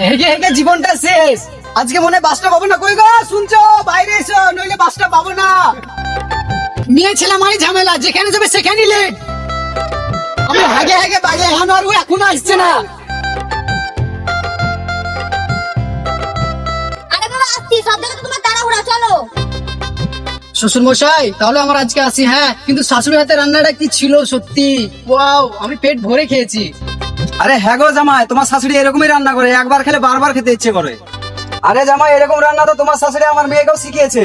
হেগে হেগে জীবনটা শেষ। আজকে মনে হয় বাসটা পাবো না। কই গো শুনছো? বাইরে এসো, নইলে বাসটা পাবো না। মেয়ে ছেলে আমারই ঝামেলা, যেখানে যাবে সেখানেই লেট। আমি হাগে হাগে বাইরে এখনো আসছে না। আরে বাবা আসছি, সব জায়গায় তো তোমার তাড়াহুড়া, চলো। শ্বশুর মশাই, তাহলে আমার আজকে আসি। হ্যাঁ, কিন্তু শাশুড়ি হাতে রান্নাটা কি ছিল সত্যি, ওয়াও, আমি পেট ভরে খেয়েছি। আরে হ্যাঁ গো জামাই, তোমার শাশুড়ি এরকমই রান্না করে, একবার খেলে বারবার খেতে ইচ্ছে করে। আরে জামাই, এরকম রান্না তো তোমার শাশুড়ি আমার মেয়েকেও শিখিয়েছে।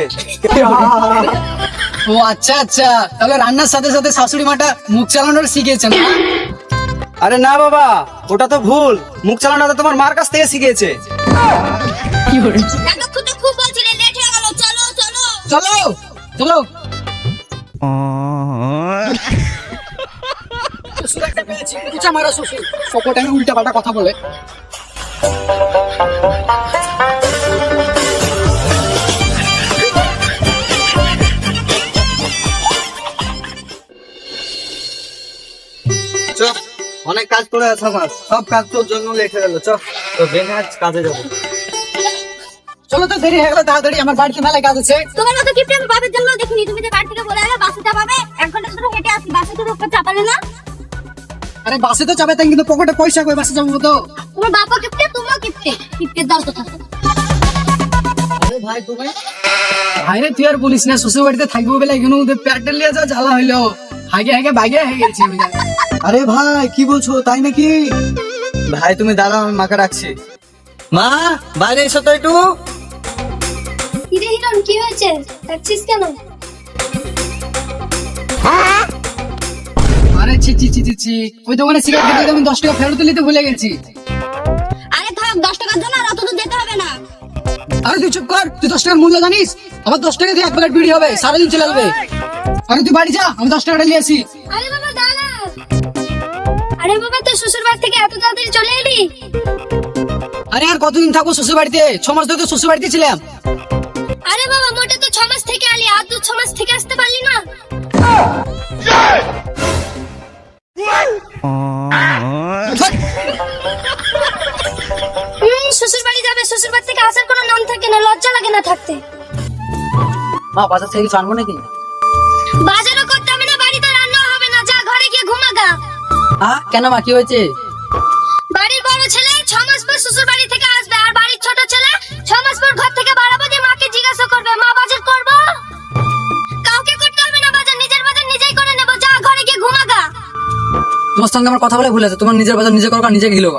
ও আচ্ছা আচ্ছা, তাহলে রান্নার সাথে সাথে শাশুড়ি মাটা মুখ চালানোর শিখিয়েছেন। আরে না বাবা, ওটা তো ভুল। মুখ চালানোটা তোমার মার কাছ থেকে শিখিয়েছে। এতক্ষণ তো খুব বলছিলে, লেট হয়ে গেল, চলো চলো। চলো চলো। শ্বশুর একটা পেয়েছি, কুচা মারা শ্বশুর, সপোর্ট আমি উল্টা পাল্টা কথা বলে। অনেক কাজ করে আছে আমার, সব কাজ তোর জন্য লেখে গেল। তো বেনে আজ কাজে যাবো। চলো তো, দেরি হয়ে গেল, তাড়াতাড়ি, আমার বাড়িতে মেলায় কাজ আছে। তোমার মতো গিফট আমি বাবার জন্য দেখিনি। তুমি যে বাড়ি থেকে বলে আগে বাসে চাপাবে, 1 ঘন্টা ধরে হেঁটে আসি, বাসে তো রোপে চাপালে না। আরে বাসে তো যাবে, তাই কিন্তু পকেটে পয়সা কই, বাসে যাবো তো। তোমার বাবা গিফটে, তুমিও গিফটে, গিফটের দাও তো থাকো। আরে ভাই তুমি, ভাইরে তুই আর বলিস না, শ্বশুর বাড়িতে থাকবো বলে এখানে ওদের প্যাটেল লিয়ে যা জ্বালা হইলো। হাগে হাগে বাগে হয়ে গেছি আমি। আরে ভাই কি বলছো, তাই নাকি? ভাই তুমি দাঁড়াও, আমি মাকে রাখছি। মা, বাইরে এসো তো একটু। কিরে হিরণ, কি হয়েছে? ডাকছিস কেন? আরে ছি ছি ছি ছি ছি, ওই দোকানে সিগারেট খেতে আমি 10 টাকা ফেরত দিতে ভুলে গেছি। আরে থাক, 10 টাকার জন্য আর অত দূর যেতে হবে না। আরে তুই চুপ কর, তুই 10 টাকার মূল্য জানিস? আমার 10 টাকা দিয়ে 1 প্যাকেট বিড়ি হবে, সারাদিন চলে যাবে। আরে তুই বাড়ি যা, আমি 10 টাকাটা নিয়ে আসি। আরে বাবা দাঁড়া। আরে বাবা, তুই শ্বশুর বাড়ি থেকে এত তাড়াতাড়ি চলে এলি? আরে আর কতদিন থাকবো শ্বশুর বাড়িতে? 6 মাস ধরে তো শ্বশুর বাড়িতে ছিলাম। আরে বাবা, মোটে তো 6 মাস থেকে আলি, আর 6 মাস থেকে আসতে পারলি না? শ্বশুর বাড়ি যাবে, শ্বশুর বাড়ি থেকে আসার কোনো নাম থাকে না, লজ্জা লাগে না থাকতে। মা, বাজার থেকে কিছু আনবো নাকি? বাজারও করতে হবে না, বাড়িতে রান্না হবে না, যা ঘরে গিয়ে ঘুমাগা। কেন মা, কি হয়েছে? বাড়ির বড় ছেলে 6 মাস পর শ্বশুর বাড়ি থেকে আসবে, আর বাড়ির ছোট ছেলে 6 মাস পর ঘর থেকে বাড়াবো, দিয়ে মাকে জিজ্ঞাসা করবে, মা বাজার করবো? কাউকে করতে হবে না বাজার, নিজের বাজার নিজেই করে নেবো, যা ঘরে গিয়ে ঘুমাগা। তোমার সঙ্গে আমার কথা বলে ভুল আছে, তোমার নিজের বাজার নিজে করো, নিজে গিলো।